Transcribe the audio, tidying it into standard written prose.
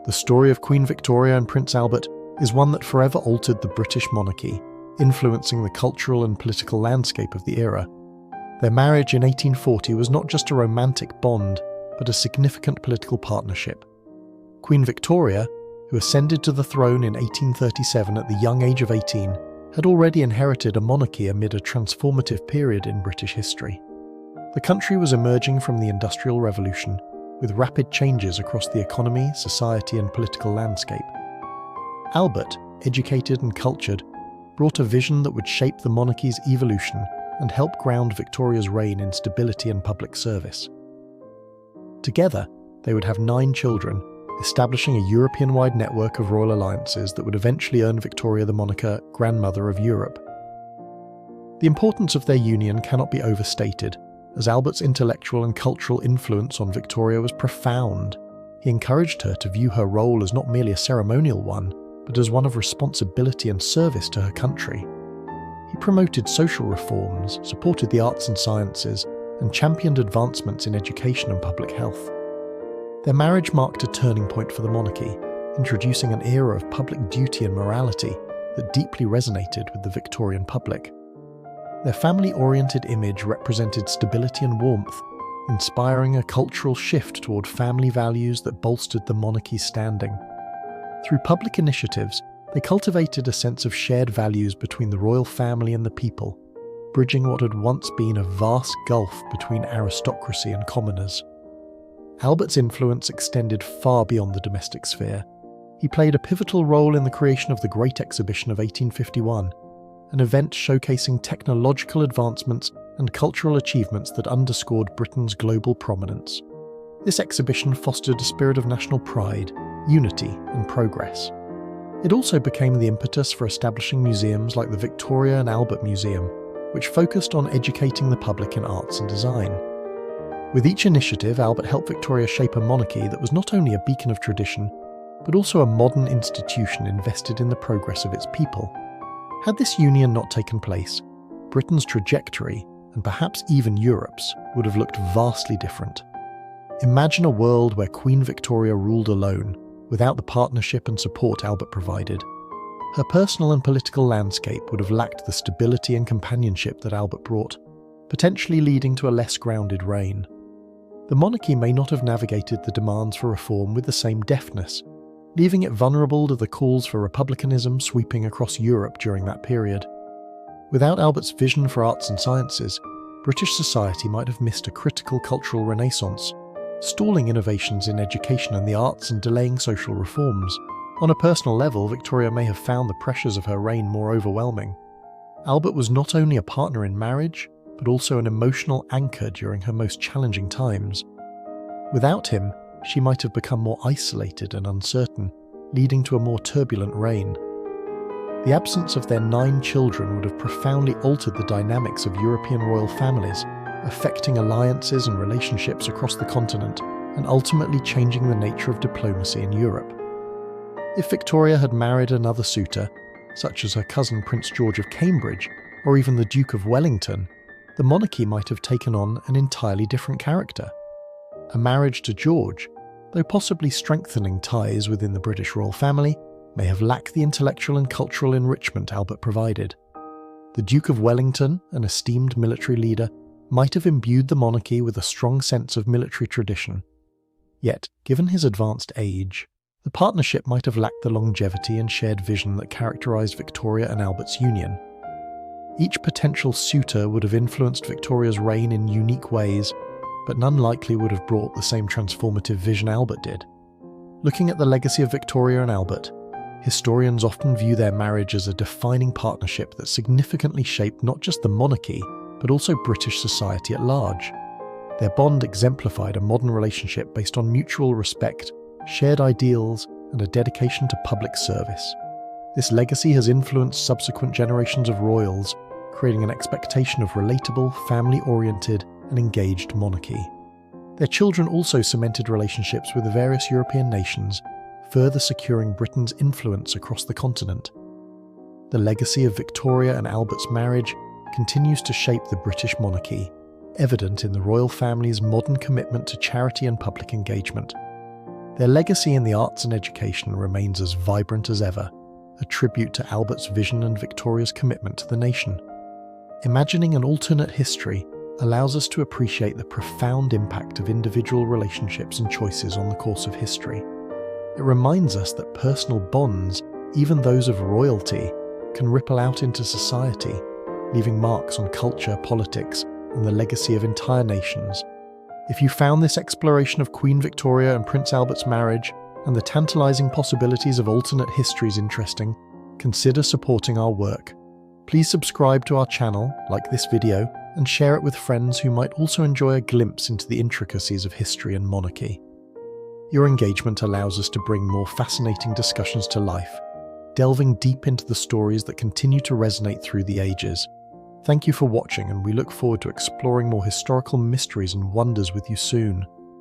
The story of Queen Victoria and Prince Albert is one that forever altered the British monarchy, influencing the cultural and political landscape of the era. Their marriage in 1840 was not just a romantic bond, but a significant political partnership. Queen Victoria, who ascended to the throne in 1837 at the young age of 18, had already inherited a monarchy amid a transformative period in British history. The country was emerging from the Industrial Revolution, with rapid changes across the economy, society, and political landscape. Albert, educated and cultured, brought a vision that would shape the monarchy's evolution and help ground Victoria's reign in stability and public service. Together, they would have 9 children, establishing a European-wide network of royal alliances that would eventually earn Victoria the moniker Grandmother of Europe. The importance of their union cannot be overstated, as Albert's intellectual and cultural influence on Victoria was profound. He encouraged her to view her role as not merely a ceremonial one, but as one of responsibility and service to her country. He promoted social reforms, supported the arts and sciences, and championed advancements in education and public health. Their marriage marked a turning point for the monarchy, introducing an era of public duty and morality that deeply resonated with the Victorian public. Their family-oriented image represented stability and warmth, inspiring a cultural shift toward family values that bolstered the monarchy's standing. Through public initiatives, they cultivated a sense of shared values between the royal family and the people, bridging what had once been a vast gulf between aristocracy and commoners. Albert's influence extended far beyond the domestic sphere. He played a pivotal role in the creation of the Great Exhibition of 1851, an event showcasing technological advancements and cultural achievements that underscored Britain's global prominence. This exhibition fostered a spirit of national pride, unity, and progress. It also became the impetus for establishing museums like the Victoria and Albert Museum, which focused on educating the public in arts and design. With each initiative, Albert helped Victoria shape a monarchy that was not only a beacon of tradition, but also a modern institution invested in the progress of its people. Had this union not taken place, Britain's trajectory, and perhaps even Europe's, would have looked vastly different. Imagine a world where Queen Victoria ruled alone, without the partnership and support Albert provided. Her personal and political landscape would have lacked the stability and companionship that Albert brought, potentially leading to a less grounded reign. The monarchy may not have navigated the demands for reform with the same deftness, leaving it vulnerable to the calls for republicanism sweeping across Europe during that period. Without Albert's vision for arts and sciences, British society might have missed a critical cultural renaissance, stalling innovations in education and the arts and delaying social reforms. On a personal level, Victoria may have found the pressures of her reign more overwhelming. Albert was not only a partner in marriage, but also an emotional anchor during her most challenging times. Without him, she might have become more isolated and uncertain, leading to a more turbulent reign. The absence of their 9 children would have profoundly altered the dynamics of European royal families, affecting alliances and relationships across the continent, and ultimately changing the nature of diplomacy in Europe. If Victoria had married another suitor, such as her cousin Prince George of Cambridge, or even the Duke of Wellington, the monarchy might have taken on an entirely different character. A marriage to George, though possibly strengthening ties within the British royal family, may have lacked the intellectual and cultural enrichment Albert provided. The Duke of Wellington, an esteemed military leader, might have imbued the monarchy with a strong sense of military tradition. Yet, given his advanced age, the partnership might have lacked the longevity and shared vision that characterized Victoria and Albert's union. Each potential suitor would have influenced Victoria's reign in unique ways, but none likely would have brought the same transformative vision Albert did. Looking at the legacy of Victoria and Albert, historians often view their marriage as a defining partnership that significantly shaped not just the monarchy, but also British society at large. Their bond exemplified a modern relationship based on mutual respect, shared ideals, and a dedication to public service. This legacy has influenced subsequent generations of royals, creating an expectation of relatable, family-oriented, and engaged monarchy. Their children also cemented relationships with the various European nations, further securing Britain's influence across the continent. The legacy of Victoria and Albert's marriage continues to shape the British monarchy, evident in the royal family's modern commitment to charity and public engagement. Their legacy in the arts and education remains as vibrant as ever, a tribute to Albert's vision and Victoria's commitment to the nation. Imagining an alternate history allows us to appreciate the profound impact of individual relationships and choices on the course of history. It reminds us that personal bonds, even those of royalty, can ripple out into society, leaving marks on culture, politics, and the legacy of entire nations. If you found this exploration of Queen Victoria and Prince Albert's marriage and the tantalizing possibilities of alternate histories interesting, consider supporting our work. Please subscribe to our channel, like this video, and share it with friends who might also enjoy a glimpse into the intricacies of history and monarchy. Your engagement allows us to bring more fascinating discussions to life, delving deep into the stories that continue to resonate through the ages. Thank you for watching, and we look forward to exploring more historical mysteries and wonders with you soon.